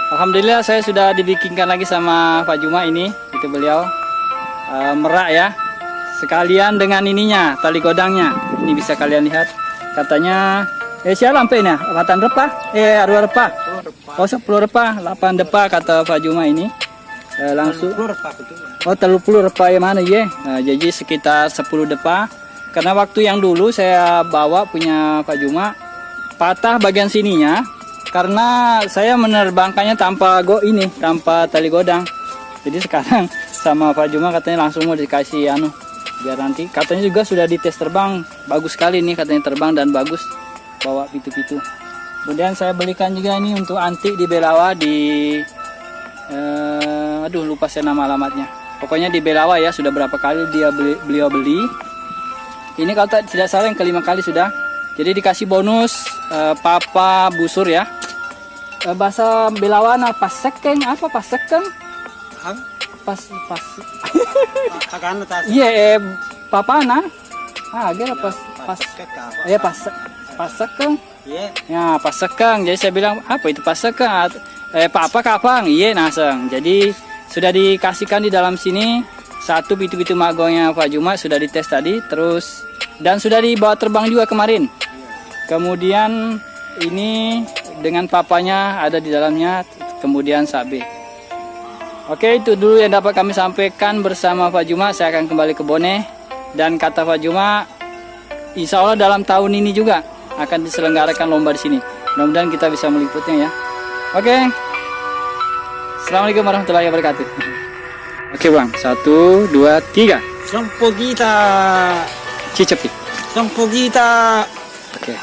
Alhamdulillah saya sudah dibikinkan lagi sama Pak Juma ini, itu beliau merak ya. Sekalian dengan ininya, tali godangnya. Ini bisa kalian lihat. Katanya siapa lampe ini? 8 repah? 2 repah. Oh, 10 repah, 8 repah kata Pak Juma ini. Langsung. Oh, 30 repah yang mana ya? Nah, jadi sekitar 10 repah. Karena waktu yang dulu saya bawa punya Pak Juma patah bagian sininya karena saya menerbangkannya tanpa tanpa tali godang. Jadi sekarang sama Pak Juma katanya langsung mau dikasih biar nanti katanya juga sudah dites terbang, bagus sekali nih katanya terbang dan bagus bawa pitu-pitu. Kemudian saya belikan juga ini untuk antik di Belawa di lupa saya nama alamatnya. Pokoknya di Belawa ya, sudah berapa kali beliau beli. Ini kalau tidak salah yang kelima kali sudah. Jadi dikasih bonus papa busur ya. Bahasa Belawan pasekeng apa pasekeng? Pas. Iya, papana. Agak pasekeng. Ya, pasekeng. Jadi saya bilang, apa itu pasekeng? Papa kapang. Iya, naseng. Jadi sudah dikasihkan di dalam sini satu pitu-pitu magongnya Pak Juma sudah dites tadi, terus dan sudah dibawa terbang juga kemarin. Kemudian ini dengan papanya ada di dalamnya, kemudian sabe. Oke, itu dulu yang dapat kami sampaikan bersama Pak Juma. Saya akan kembali ke Bone. Dan kata Pak Juma, insya Allah dalam tahun ini juga akan diselenggarakan lomba di sini. Mudah-mudahan kita bisa meliputnya ya. Oke. Assalamualaikum warahmatullahi wabarakatuh. Oke Bang, 1, 2, 3. Sampo kita. Cicepi. Sampo kita. Oke.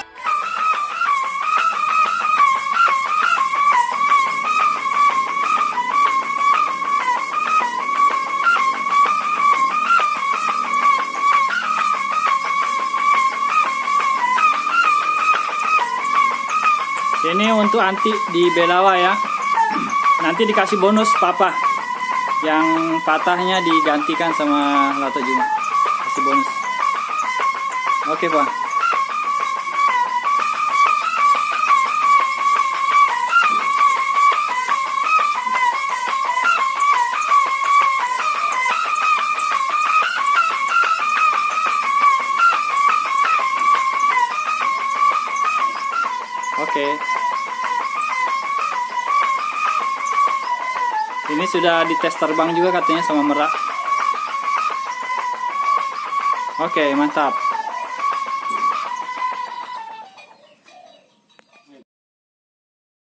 Ini untuk anti di Belawa ya. Nanti dikasih bonus papa. Yang patahnya digantikan sama Lato Juma. Kasih bonus. Oke, Pak. Oke. Ini sudah dites terbang juga katanya sama merak. Oke, mantap.